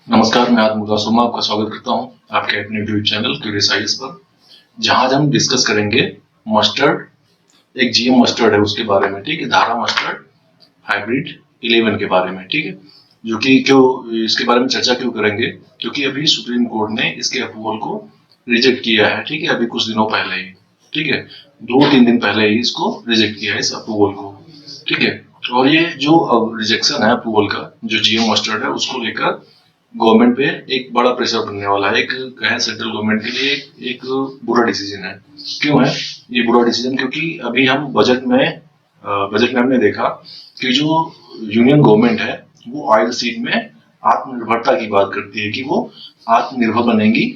नमस्कार, मैं आत्म सोमा आपका स्वागत करता हूं आपके अपने यूट्यूब चैनल क्यूरियस आइज पर, जहां आज हम डिस्कस करेंगे मस्टर्ड, एक जीएम मस्टर्ड है उसके बारे में। ठीक है, धारा मस्टर्ड हाइब्रिड 11 के बारे में। ठीक है, जो कि क्यों इसके बारे में चर्चा क्यों करेंगे, क्योंकि अभी सुप्रीम कोर्ट ने इसके अप्रूवल को रिजेक्ट किया है। ठीक है, अभी कुछ दिनों पहले ही, ठीक है, 2-3 दिन पहले ही इसको रिजेक्ट किया है, इस अप्रूवल को। ठीक है, और ये जो रिजेक्शन है अप्रूवल का, जो जीएम मस्टर्ड है उसको लेकर गवर्नमेंट पे एक बड़ा प्रेशर बनने वाला है। एक कहें सेंट्रल गवर्नमेंट के लिए एक बुरा डिसीजन है। क्यों है ये बुरा डिसीजन? क्योंकि अभी हम बजट में हमने देखा कि जो यूनियन गवर्नमेंट है वो ऑयल सीड में आत्मनिर्भरता की बात करती है कि वो आत्मनिर्भर बनेंगी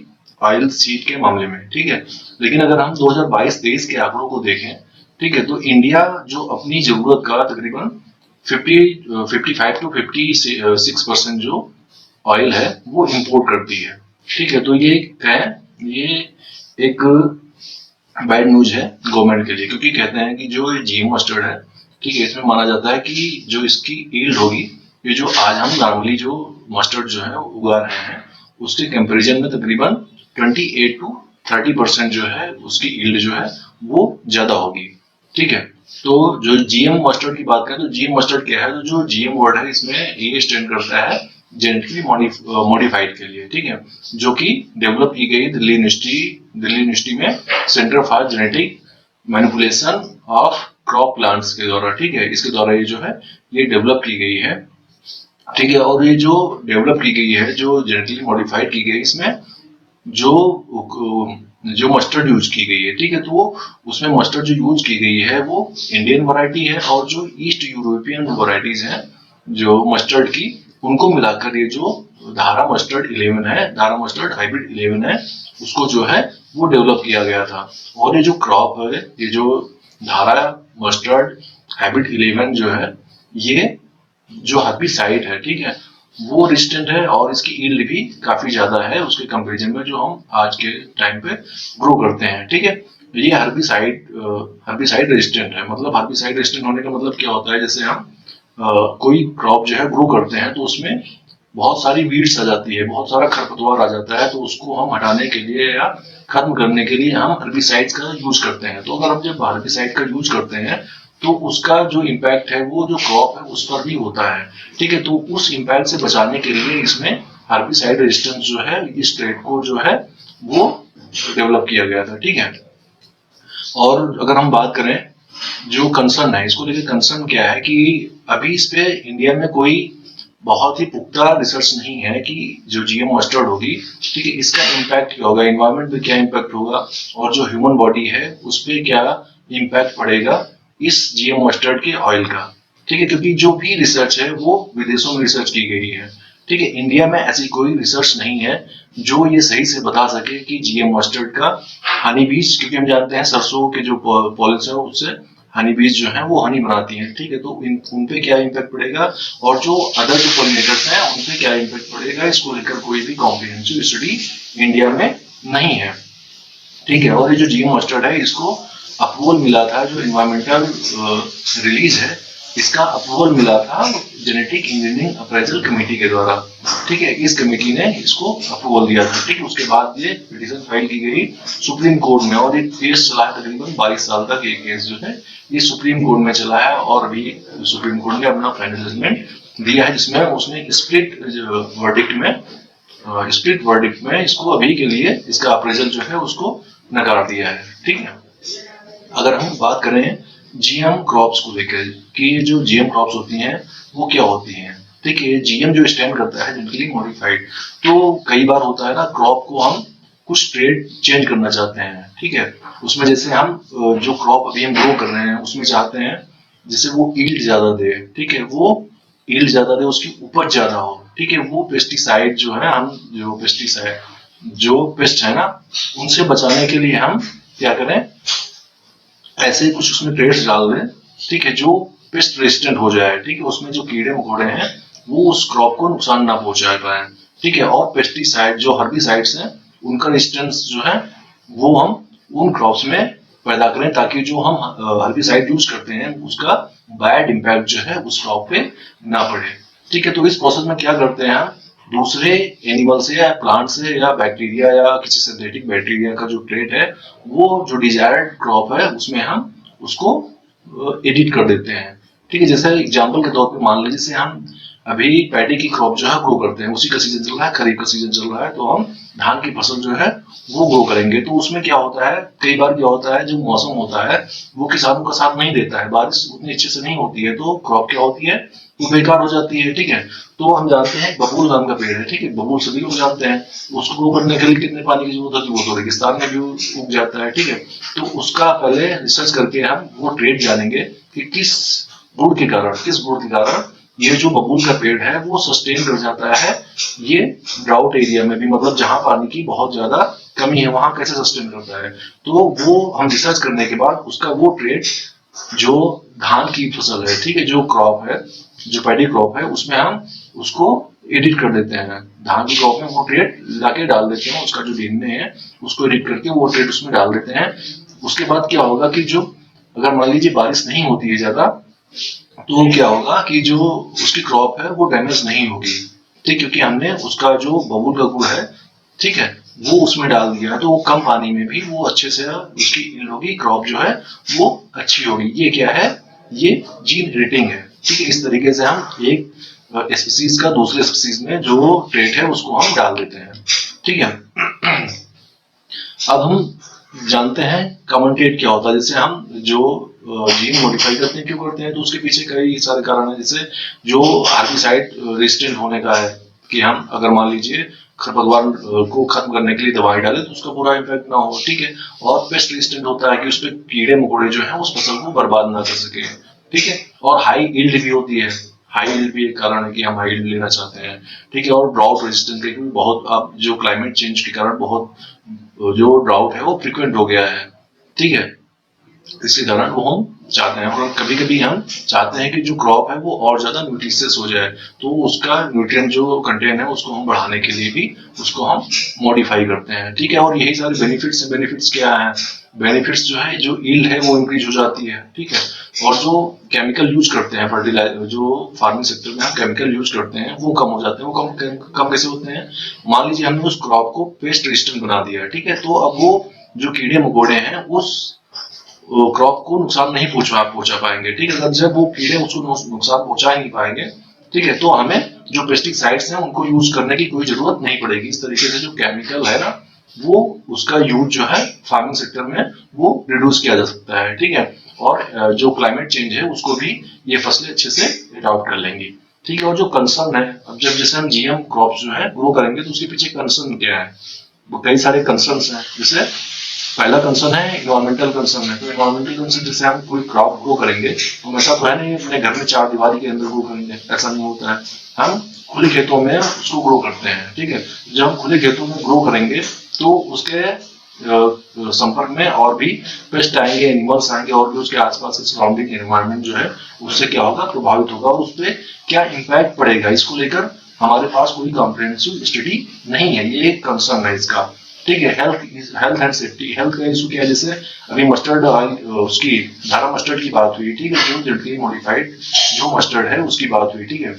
ऑयल सीड के मामले में। ठीक है, लेकिन अगर हम 2022-23 के आंकड़ों को देखें, ठीक है, तो इंडिया जो अपनी जरूरत का तकरीबन 55 to 56% जो ऑयल है वो इंपोर्ट करती है। ठीक है, तो ये एक बैड न्यूज है गवर्नमेंट के लिए, क्योंकि कहते हैं कि जो जीएम मस्टर्ड है, ठीक है, इसमें माना जाता है कि जो इसकी ईल्ड होगी, ये जो आज हम नॉर्मली जो मस्टर्ड जो है उगा रहे हैं उसके कंपैरिजन में तकरीबन 28 to 30% जो है उसकी ईल्ड जो है वो ज्यादा होगी। ठीक है, तो जो जीएम मस्टर्ड की बात करें तो जीएम मस्टर्ड क्या है? तो जो जीएम वर्ड है इसमें ये स्टैंड करता है जेनेटिकली मॉडिफाइड के लिए। ठीक है, जो कि डेवलप की गई दिल्ली यूनिवर्सिटी में centre for genetic manipulation of crop plants के द्वारा। ठीक है, इसके द्वारा ये जो है ये डेवलप की गई है। ठीक है, और ये जो डेवलप की गई है, जो जेनेटिकली मॉडिफाइड की गई, इसमें जो जो मस्टर्ड यूज की गई है, ठीक है, तो वो उसमें मस्टर्ड जो यूज की गई है वो इंडियन वैरायटी है, और जो ईस्ट यूरोपियन वैरायटीज हैं जो मस्टर्ड की, उनको मिलाकर ये जो धारा मस्टर्ड 11 है, धारा मस्टर्ड हाइब्रिड 11 है, उसको जो है वो डेवलप किया गया था। और ये जो क्रॉप है, ये जो धारा मस्टर्ड हाइब्रिड 11 जो है, ये जो हर्बिसाइड है, ठीक है, वो रेजिस्टेंट है और इसकी ईल्ड भी काफी ज्यादा है उसके कंपैरिजन में जो हम आज के टाइम पे ग्रो करते हैं। ठीक है, ये हर्बिसाइड रेजिस्टेंट है। मतलब हर्बिसाइड रेजिस्टेंट होने का मतलब क्या होता है? जैसे हम कोई क्रॉप जो है ग्रो करते हैं तो उसमें बहुत सारी वीड्स आ जाती है, बहुत सारा खरपतवार आ जाता है, तो उसको हम हटाने के लिए या खत्म करने के लिए हम हर्बिसाइड्स का यूज करते हैं। तो अगर हम जब हर्बिसाइड का यूज करते हैं तो उसका जो इम्पैक्ट है वो जो क्रॉप है उस पर भी होता है। ठीक है, तो उस इम्पैक्ट से बचाने के लिए इसमें हर्बिसाइड रेजिस्टेंस जो है, इस ट्रेड को जो है वो डेवलप किया गया था। ठीक है, और अगर हम बात करें जो कंसर्न है, इसको लेकर कंसर्न क्या है कि अभी इस पे इंडिया में कोई बहुत ही पुख्ता रिसर्च नहीं है कि जो जीएम मस्टर्ड होगी, ठीक है, इसका इम्पैक्ट क्या होगा, एनवायरमेंट पे क्या इम्पैक्ट होगा, और जो ह्यूमन बॉडी है उस पर क्या इम्पैक्ट पड़ेगा इस जीएम मस्टर्ड के ऑयल का। ठीक है, क्योंकि जो भी रिसर्च है वो विदेशों में रिसर्च की गई है। ठीक है, इंडिया में ऐसी कोई रिसर्च नहीं है जो ये सही से बता सके कि जीएम मस्टर्ड का हनी बीज, क्योंकि हम जानते हैं सरसों के जो पॉलिन है उससे हनी बीज जो है वो हनी बनाती हैं। ठीक है, तो उन पे क्या इम्पैक्ट पड़ेगा और जो अदर जो पॉलिनेटर्स हैं उन पे क्या इम्पैक्ट पड़ेगा, इसको लेकर कोई भी कॉम्प्रिहेंसिव स्टडी इंडिया में नहीं है। ठीक है, और ये जो जीएम मस्टर्ड है इसको अप्रूवल मिला था, जो इन्वायरमेंटल रिलीज है इसका अप्रूवल मिला था जेनेटिक इंजीनियरिंग अप्रेजल कमेटी के द्वारा। ठीक है, इस कमेटी ने इसको अप्रूवल दिया था। ठीक है, उसके बाद ये पिटीशन फाइल की गई सुप्रीम कोर्ट में, और ये केस चला है तकरीबन 22 साल तक। ये केस जो है ये सुप्रीम कोर्ट में चला है, और अभी सुप्रीम कोर्ट ने अपना फाइनल जजमेंट दिया है, जिसमें उसने स्प्लिट वर्डिक्ट में इसको अभी के लिए इसका अप्रेजल जो है उसको नकार दिया है। ठीक है, अगर हम बात करें जीएम क्रॉप्स को लेकर कि ये जो जीएम क्रॉप्स होती हैं वो क्या होती हैं, ठीक है, जीएम जो स्टैंड करता है जेनेटिकली मॉडिफाइड, तो कई बार होता है ना, क्रॉप को हम कुछ ट्रेड चेंज करना चाहते हैं। ठीक है, उसमें जैसे हम जो क्रॉप अभी हम ग्रो कर रहे हैं उसमें चाहते हैं जैसे वो ईल्ड ज्यादा दे, ठीक है, वो ईल्ड ज्यादा दे, उसकी उपज ज्यादा हो। ठीक है, वो पेस्टिसाइड जो है, हम जो पेस्ट है ना, उनसे बचाने के लिए हम क्या करें, ऐसे कुछ उसमें ट्रेड्स डाल दें, ठीक है, जो पेस्ट रेजिस्टेंट हो जाए। ठीक है, उसमें जो कीड़े मकोड़े हैं वो उस क्रॉप को नुकसान ना पहुंचा पाए। ठीक है, और पेस्टिसाइड जो हर्बिसाइड्स हैं उनका रेजिस्टेंस जो है वो हम उन क्रॉप्स में पैदा करें, ताकि जो हम हर्बिसाइड यूज करते हैं उसका बैड इम्पैक्ट जो है उस क्रॉप पे ना पड़े। ठीक है, तो इस प्रोसेस में क्या करते हैं हम, दूसरे एनिमल से या प्लांट से या बैक्टीरिया या किसी सिंथेटिक बैक्टीरिया का जो ट्रेट है, वो जो डिजायर्ड क्रॉप है उसमें हम उसको एडिट कर देते हैं। ठीक है, जैसे एग्जांपल के तौर पे मान लीजिए जैसे हम अभी पैडी की क्रॉप जो है ग्रो करते हैं, उसी का सीजन चल रहा है, खरीफ का सीजन चल रहा है, तो हम धान की फसल जो है वो ग्रो करेंगे। तो उसमें क्या होता है, कई बार क्या होता है, जो मौसम होता है वो किसानों का साथ नहीं देता है, बारिश उतनी अच्छे से नहीं होती है, तो क्रॉप क्या होती है, वो बेकार हो जाती है। ठीक है, तो हम जानते हैं बबूल नाम का पेड़ है, ठीक है, बबूल सभी लोग जानते हैं, उसको ग्रो करने के लिए कितने पानी की जरूरत होती है, वो तो रेगिस्तान में भी उग जाता है। ठीक है, तो उसका पहले रिसर्च करके हम वो ट्रेड जानेंगे कि किस गुण के कारण ये जो बबूल का पेड़ है वो सस्टेन कर जाता है ये ड्राउट एरिया में भी, मतलब जहां पानी की बहुत ज्यादा कमी है वहां कैसे सस्टेन करता है। तो वो हम रिसर्च करने के बाद उसका वो ट्रेड जो धान की फसल है, ठीक है, जो क्रॉप है, जो पैडी क्रॉप है, उसमें हम उसको एडिट कर देते हैं। धान की क्रॉप में वो ट्रेड लाके डाल देते हैं, उसका जो डीएनए है उसको एडिट करके वो ट्रेड उसमें डाल देते हैं। उसके बाद क्या होगा कि जो अगर मान लीजिए बारिश नहीं होती है ज्यादा, तो क्या होगा कि जो उसकी क्रॉप है वो डैमेज नहीं होगी। ठीक, क्योंकि हमने उसका जो बबूल का गुड़ है, ठीक है, वो उसमें डाल दिया है, तो वो कम पानी में भी वो अच्छे से उसकी yield होगी, क्रॉप जो है वो अच्छी होगी। ये क्या है, ये जीन एडिटिंग है। ठीक है, इस तरीके से हम एक स्पीसीज का दूसरे स्पीसीज में जो ट्रेट है उसको हम डाल देते हैं। ठीक है, अब हम जानते हैं कॉमन ट्रेट क्या होता है। जैसे हम जो जीन मॉडिफाई करते हैं, क्यों करते हैं, तो उसके पीछे कई सारे कारण है। जैसे जो हार्बिसाइड रेजिस्टेंट होने का है, कि हम अगर मान लीजिए खरपतवार को खत्म करने के लिए दवाई डालें तो उसका पूरा इफेक्ट ना हो। ठीक है, और पेस्ट रेजिस्टेंट होता है कि उसपे कीड़े मकोड़े जो है उस फसल को बर्बाद ना कर सके। ठीक है, और हाई यील्ड भी होती है, हाई यील्ड भी एक कारण है कि हम हाई यील्ड लेना चाहते हैं। ठीक है, और ड्राउट रेजिस्टेंट, क्योंकि बहुत अब जो क्लाइमेट चेंज के कारण बहुत जो ड्राउट है वो फ्रिक्वेंट हो गया है। ठीक है, इसके कारण वो हम चाहते हैं, और कभी कभी हम चाहते हैं कि जो क्रॉप है वो और ज्यादा न्यूट्रिशियस हो जाए, तो उसका न्यूट्रिएंट जो कंटेंट है उसको हम बढ़ाने के लिए भी उसको हम मॉडिफाई करते हैं। ठीक है, और यही सारे बेनिफिट्स हैं। बेनिफिट्स क्या है, बेनिफिट्स जो है, जो यील्ड है वो इंक्रीज हो जाती है। ठीक है, और जो केमिकल यूज करते हैं फर्टिलाइजर, जो फार्मिंग सेक्टर में हम केमिकल यूज करते हैं वो कम हो जाते हैं। वो कम कैसे होते हैं, मान लीजिए हमने उस क्रॉप को पेस्ट रेजिस्टेंट बना दिया है, ठीक है, तो अब वो जो कीड़े मकोड़े हैं उस क्रॉप को नुकसान नहीं पहुंचा पाएंगे। ठीक है, जब वो कीड़े उसको नुकसान पहुंचा ही नहीं पाएंगे, ठीक है, तो हमें जो पेस्टिसाइड्स हैं उनको यूज करने की कोई जरूरत नहीं पड़ेगी। इस तरीके से जो केमिकल है ना, वो उसका यूज जो है फार्मिंग सेक्टर में वो रिड्यूस किया जा सकता है। ठीक है, और जो क्लाइमेट चेंज है उसको भी ये फसलें अच्छे से अडॉप्ट कर लेंगी। ठीक है, और जो कंसर्न है, अब जब जैसे हम जीएम क्रॉप जो है ग्रो करेंगे तो उसके पीछे कंसर्न क्या है, वो कई सारे कंसर्न हैं। जैसे पहला कंसर्न है इन्वायरमेंटल कंसर्न है। तो इन्वायरमेंटल कंसर्न, जैसे हम कोई क्रॉप ग्रो करेंगे तो ऐसा तो है नहीं अपने घर में चार दीवारी के अंदर ग्रो करेंगे, ऐसा नहीं होता है। हम खुले खेतों में उसको ग्रो करते हैं। ठीक है, जब हम खुले खेतों में ग्रो करेंगे तो उसके संपर्क में और भी पेस्ट आएंगे, एनिमल्स आएंगे, और भी उसके आसपास के सराउंडिंग एनवायरनमेंट जो है उससे क्या होगा, प्रभावित होगा, और उस पर क्या इम्पैक्ट पड़ेगा, इसको लेकर हमारे पास कोई कॉम्प्रिहेंसिव स्टडी नहीं है। ये एक कंसर्न है इसका। ठीक है, हेल्थ एंड सेफ्टी, हेल्थ का इशू क्या है, जैसे अभी मस्टर्ड उसकी धारा मस्टर्ड की बात हुई। ठीक है, जो जेनेटिकली मॉडिफाइड जो मस्टर्ड है उसकी बात हुई। ठीक है,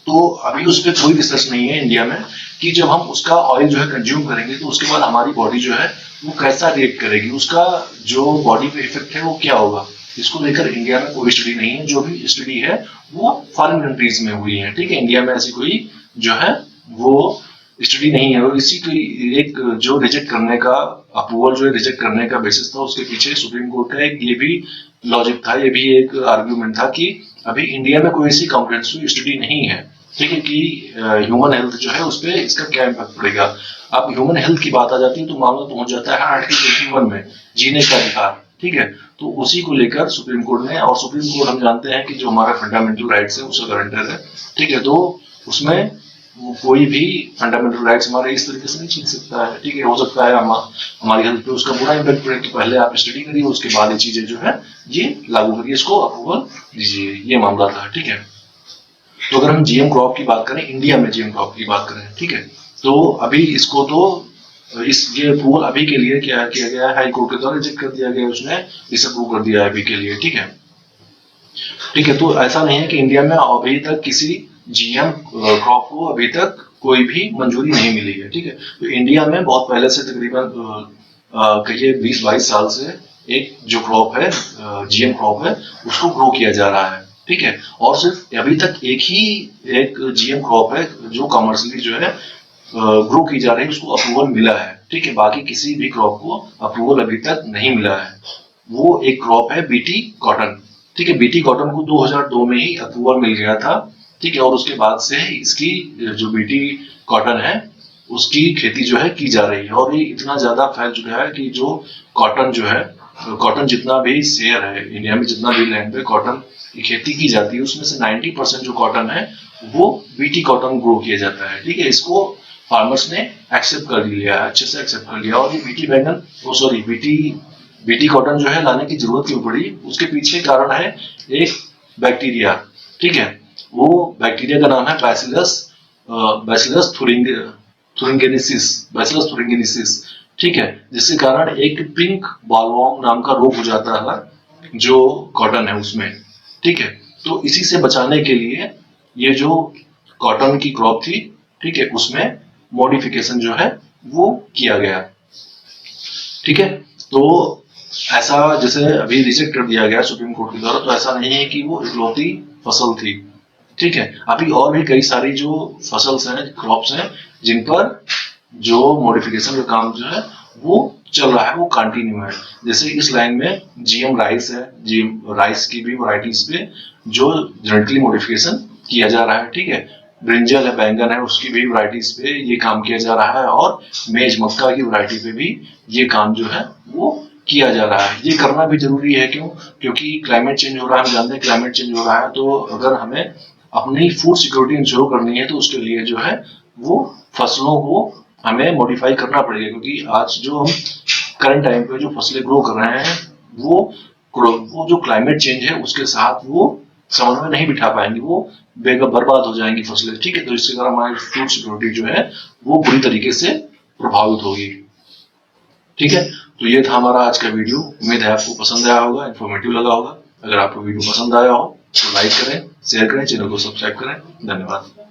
तो अभी उस पर कोई रिसर्च नहीं है इंडिया में कि जब हम उसका ऑयल जो है कंज्यूम करेंगे तो उसके बाद हमारी बॉडी जो है वो कैसा रिएक्ट करेगी, उसका जो बॉडी पे इफेक्ट है वो क्या होगा। इसको लेकर इंडिया में कोई स्टडी नहीं है। जो भी स्टडी है वो फॉरेन कंट्रीज में हुई है। ठीक है, इंडिया में ऐसी कोई जो है वो स्टडी नहीं है। और इसी की एक जो रिजेक्ट करने का अप्रूवल जो है रिजेक्ट करने का बेसिस था, उसके पीछे सुप्रीम कोर्ट का एक ये भी लॉजिक था, ये भी एक आर्ग्यूमेंट था कि अभी इंडिया में कोई ऐसी कॉम्प्रिहेंसिव स्टडी नहीं है। ठीक है, कि ह्यूमन हेल्थ जो है उस पर इसका क्या इम्पैक्ट पड़ेगा। अब ह्यूमन हेल्थ की बात आ जाती है तो मामला पहुंच जाता है आर्टिकल 21 में, जीने का अधिकार। ठीक है, तो उसी को लेकर सुप्रीम कोर्ट ने, और सुप्रीम कोर्ट हम जानते हैं कि जो हमारा फंडामेंटल राइट्स है उसका गारंटर है। ठीक है, तो उसमें कोई भी फंडामेंटल राइट्स हमारे इस तरीके से नहीं छीन सकता है। ठीक है, हो सकता है हमारी हेल्थ पे उसका बुरा इम्पैक्ट पड़े, तो पहले आप स्टडी करिए, उसके बाद ये चीजें जो है ये लागू करिए, इसको अप्रूवल दीजिए। ये मामला था। ठीक है, तो अगर हम जीएम क्रॉप की बात करें, इंडिया में जीएम क्रॉप की बात करें, ठीक है, तो अभी इसको तो ये अप्रूवल अभी के लिए क्या किया गया है, हाई कोर्ट के द्वारा रिजेक्ट कर दिया गया, उसने इसे अप्रूव कर दिया है अभी के लिए। ठीक है, ठीक है, तो ऐसा नहीं है कि इंडिया में अभी तक किसी जीएम क्रॉप को अभी तक कोई भी मंजूरी नहीं मिली है। ठीक है, तो इंडिया में बहुत पहले से तकरीबन कहिए 20-22 साल से एक जो क्रॉप है, जीएम क्रॉप है, उसको ग्रो किया जा रहा है। ठीक है, और सिर्फ अभी तक एक जीएम क्रॉप है जो कमर्शियली जो है ग्रो की जा रही है, उसको अप्रूवल मिला है। ठीक है, बाकी किसी भी क्रॉप को अप्रूवल अभी तक नहीं मिला है। वो एक क्रॉप है बीटी कॉटन। ठीक है, बीटी कॉटन को 2002 में ही अप्रूवल मिल गया था। ठीक है, और उसके बाद से इसकी जो बीटी कॉटन है उसकी खेती जो है की जा रही है, और ये इतना ज्यादा फैल चुका है कि जो कॉटन जो है, कॉटन जितना भी शेयर है इंडिया में, जितना भी लैंड पे कॉटन की खेती की जाती है, उसमें से 90% जो कॉटन है वो बीटी कॉटन ग्रो किया जाता है। ठीक है, इसको फार्मर्स ने एक्सेप्ट कर लिया है, अच्छे से एक्सेप्ट कर लिया। और ये बीटी बैंगन, सॉरी बीटी कॉटन जो है लाने की जरूरत क्यों पड़ी, उसके पीछे कारण है एक बैक्टीरिया। ठीक है, वो बैक्टीरिया का नाम है बैसिलस थुरिंगेनिसिस। ठीक है, जिसके कारण एक पिंक बॉलवॉर्म नाम का रोग हो जाता है जो कॉटन है उसमें। ठीक है, तो इसी से बचाने के लिए ये जो कॉटन की क्रॉप थी, ठीक है, उसमें मॉडिफिकेशन जो है वो किया गया। ठीक है, तो ऐसा जैसे अभी रिजेक्ट कर दिया गया सुप्रीम कोर्ट के द्वारा, तो ऐसा नहीं है कि वो इकलौती फसल थी। ठीक है, अभी और भी कई सारी जो फसल्स हैं, क्रॉप्स हैं, जिन पर जो मॉडिफिकेशन का काम जो है वो चल रहा है, वो कंटिन्यू है। जैसे इस लाइन में जीएम राइस है, जीएम राइस की भी वैरायटीज पे जो जेनेटिकली मॉडिफिकेशन किया जा रहा है। ठीक है, ब्रिंजल है, बैंगन है, उसकी भी वैरायटीज पे ये काम किया जा रहा है, और मेज मक्का की वैरायटी पे भी ये काम जो है वो किया जा रहा है। ये करना भी जरूरी है, क्यों? क्योंकि क्लाइमेट चेंज हो रहा है, हम जानते हैं क्लाइमेट चेंज हो रहा है, तो अगर हमें अपनी फूड सिक्योरिटी इंश्योर करनी है तो उसके लिए जो है वो फसलों को हमें मॉडिफाई करना पड़ेगा। क्योंकि आज जो हम करंट टाइम पे जो फसलें ग्रो कर रहे हैं वो जो क्लाइमेट चेंज है उसके साथ वो समन्वय नहीं बिठा पाएंगे, वो बर्बाद हो जाएंगी फसलें। ठीक है, तो इससे कारण हमारी फूड सिक्योरिटी जो है वो बुरी तरीके से प्रभावित होगी। ठीक है, तो ये था हमारा आज का वीडियो। उम्मीद है आपको पसंद आया होगा, इन्फॉर्मेटिव लगा होगा। अगर आपको वीडियो पसंद आया हो तो लाइक करें, शेयर करें, चैनल को सब्सक्राइब करें। धन्यवाद।